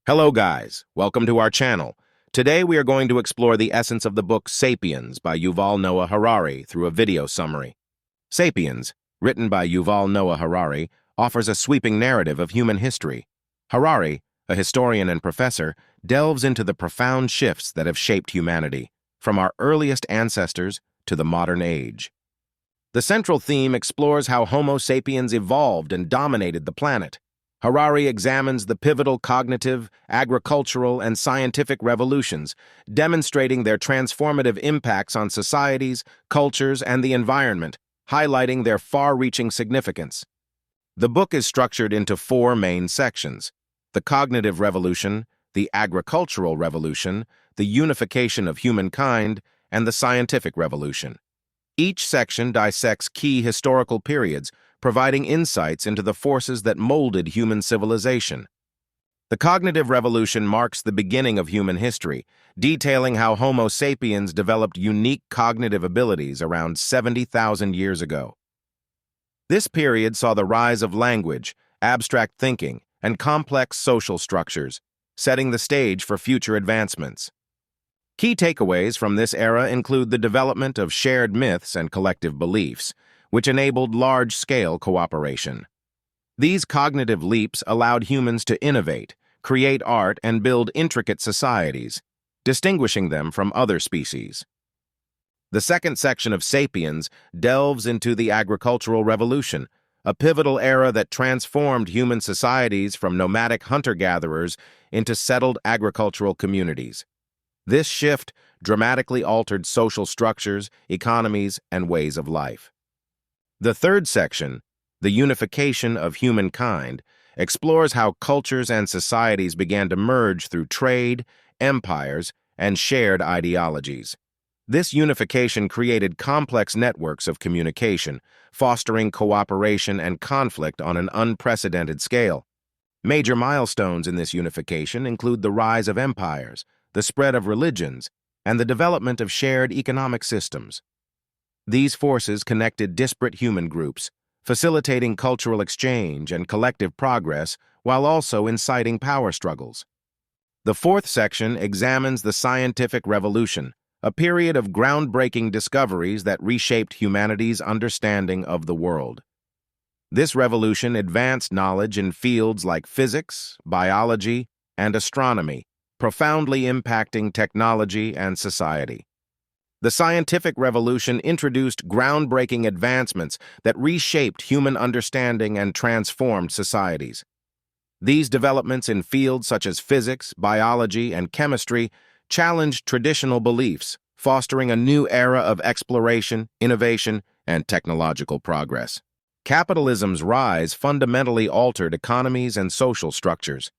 Hello guys, welcome to our channel. Today we are going to explore the essence of the book Sapiens by Yuval Noah Harari through a video summary. Sapiens, written by Yuval Noah Harari, offers a sweeping narrative of human history. Harari, a historian and professor, delves into the profound shifts that have shaped humanity, from our earliest ancestors to the modern age. The central theme explores how Homo sapiens evolved and dominated the planet. Harari examines the pivotal cognitive, agricultural, and scientific revolutions, demonstrating their transformative impacts on societies, cultures, and the environment, highlighting their far-reaching significance. The book is structured into four main sections: the cognitive revolution, the agricultural revolution, the unification of humankind, and the scientific revolution. Each section dissects key historical periods, providing insights into the forces that molded human civilization. The cognitive revolution marks the beginning of human history, detailing how Homo sapiens developed unique cognitive abilities around 70,000 years ago. This period saw the rise of language, abstract thinking, and complex social structures, setting the stage for future advancements. Key takeaways from this era include the development of shared myths and collective beliefs, which enabled large-scale cooperation. These cognitive leaps allowed humans to innovate, create art, and build intricate societies, distinguishing them from other species. The second section of Sapiens delves into the agricultural revolution, a pivotal era that transformed human societies from nomadic hunter-gatherers into settled agricultural communities. This shift dramatically altered social structures, economies, and ways of life. The third section, the Unification of Humankind, explores how cultures and societies began to merge through trade, empires, and shared ideologies. This unification created complex networks of communication, fostering cooperation and conflict on an unprecedented scale. Major milestones in this unification include the rise of empires, the spread of religions, and the development of shared economic systems. These forces connected disparate human groups, facilitating cultural exchange and collective progress while also inciting power struggles. The fourth section examines the scientific revolution, a period of groundbreaking discoveries that reshaped humanity's understanding of the world. This revolution advanced knowledge in fields like physics, biology, and astronomy, profoundly impacting technology and society. The scientific revolution introduced groundbreaking advancements that reshaped human understanding and transformed societies. These developments in fields such as physics, biology, and chemistry challenged traditional beliefs, fostering a new era of exploration, innovation, and technological progress. Capitalism's rise fundamentally altered economies and social structures.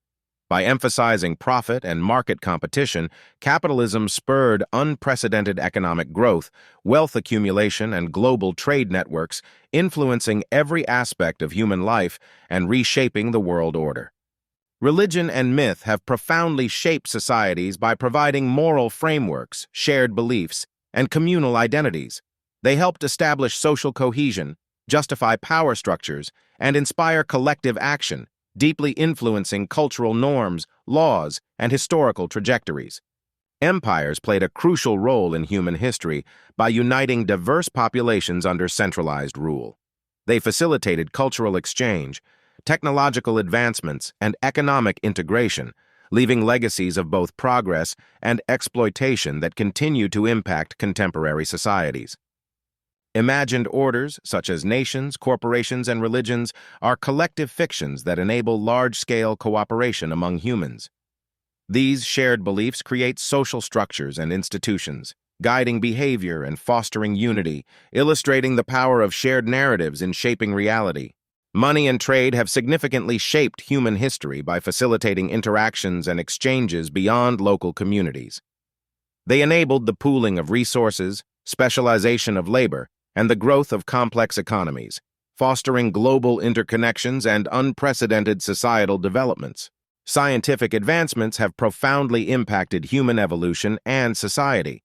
By emphasizing profit and market competition, capitalism spurred unprecedented economic growth, wealth accumulation, and global trade networks, influencing every aspect of human life and reshaping the world order. Religion and myth have profoundly shaped societies by providing moral frameworks, shared beliefs, and communal identities. They helped establish social cohesion, justify power structures, and inspire collective action, deeply influencing cultural norms, laws, and historical trajectories. Empires played a crucial role in human history by uniting diverse populations under centralized rule. They facilitated cultural exchange, technological advancements, and economic integration, leaving legacies of both progress and exploitation that continue to impact contemporary societies. Imagined orders, such as nations, corporations, and religions, are collective fictions that enable large-scale cooperation among humans. These shared beliefs create social structures and institutions, guiding behavior and fostering unity, illustrating the power of shared narratives in shaping reality. Money and trade have significantly shaped human history by facilitating interactions and exchanges beyond local communities. They enabled the pooling of resources, specialization of labor, and the growth of complex economies, fostering global interconnections and unprecedented societal developments. Scientific advancements have profoundly impacted human evolution and society.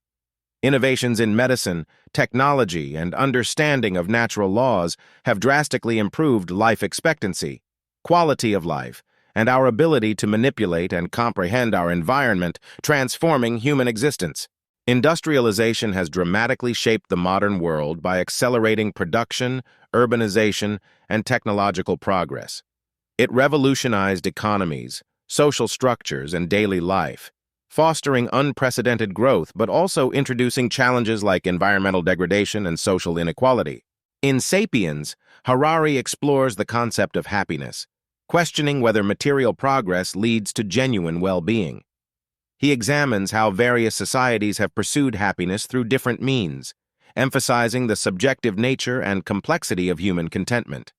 Innovations in medicine, technology, and understanding of natural laws have drastically improved life expectancy, quality of life, and our ability to manipulate and comprehend our environment, transforming human existence. Industrialization has dramatically shaped the modern world by accelerating production, urbanization, and technological progress. It revolutionized economies, social structures, and daily life, fostering unprecedented growth but also introducing challenges like environmental degradation and social inequality. In Sapiens, Harari explores the concept of happiness, questioning whether material progress leads to genuine well-being. He examines how various societies have pursued happiness through different means, emphasizing the subjective nature and complexity of human contentment.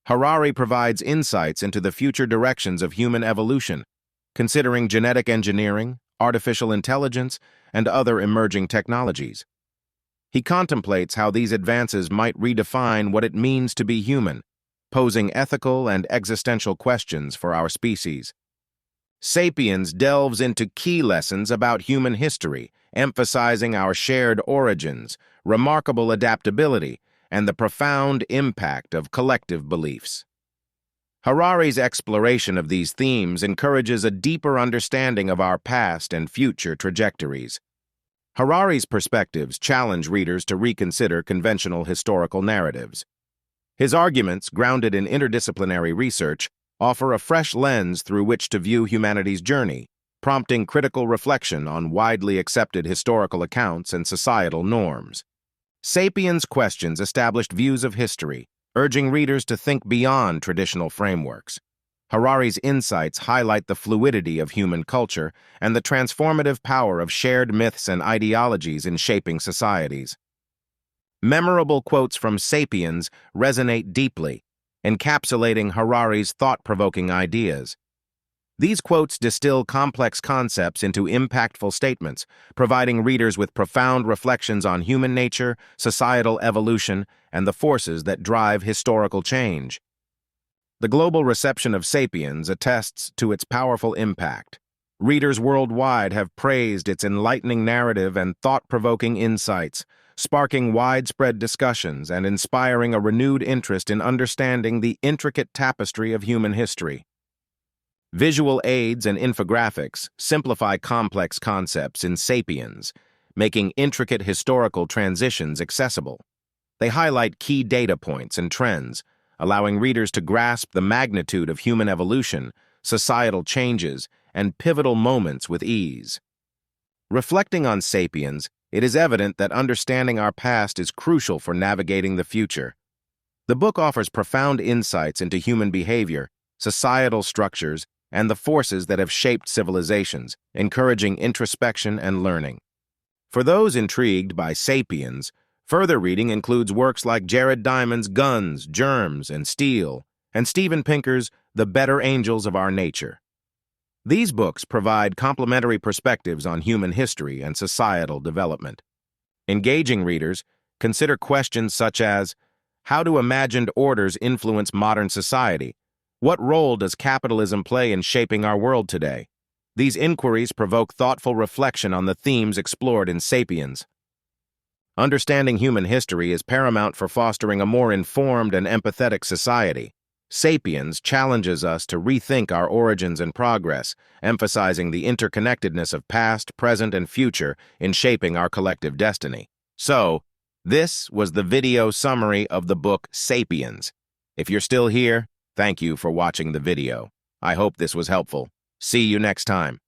Harari provides insights into the future directions of human evolution, considering genetic engineering, artificial intelligence, and other emerging technologies. He contemplates how these advances might redefine what it means to be human, posing ethical and existential questions for our species. Sapiens delves into key lessons about human history, emphasizing our shared origins, remarkable adaptability, and the profound impact of collective beliefs. Harari's exploration of these themes encourages a deeper understanding of our past and future trajectories. Harari's perspectives challenge readers to reconsider conventional historical narratives. His arguments, grounded in interdisciplinary research, offer a fresh lens through which to view humanity's journey, prompting critical reflection on widely accepted historical accounts and societal norms. Sapiens' questions established views of history, urging readers to think beyond traditional frameworks. Harari's insights highlight the fluidity of human culture and the transformative power of shared myths and ideologies in shaping societies. Memorable quotes from Sapiens resonate deeply, encapsulating Harari's thought-provoking ideas. These quotes distill complex concepts into impactful statements, providing readers with profound reflections on human nature, societal evolution, and the forces that drive historical change. The global reception of Sapiens attests to its powerful impact. Readers worldwide have praised its enlightening narrative and thought-provoking insights, sparking widespread discussions and inspiring a renewed interest in understanding the intricate tapestry of human history. Visual aids and infographics simplify complex concepts in Sapiens, making intricate historical transitions accessible. They highlight key data points and trends, allowing readers to grasp the magnitude of human evolution, societal changes, and pivotal moments with ease. Reflecting on Sapiens, it is evident that understanding our past is crucial for navigating the future. The book offers profound insights into human behavior, societal structures, and the forces that have shaped civilizations, encouraging introspection and learning. For those intrigued by Sapiens, further reading includes works like Jared Diamond's Guns, Germs, and Steel, and Steven Pinker's The Better Angels of Our Nature. These books provide complementary perspectives on human history and societal development. Engaging readers consider questions such as, how do imagined orders influence modern society? What role does capitalism play in shaping our world today? These inquiries provoke thoughtful reflection on the themes explored in Sapiens. Understanding human history is paramount for fostering a more informed and empathetic society. Sapiens challenges us to rethink our origins and progress, emphasizing the interconnectedness of past, present, and future in shaping our collective destiny. So, this was the video summary of the book Sapiens. If you're still here, thank you for watching the video. I hope this was helpful. See you next time.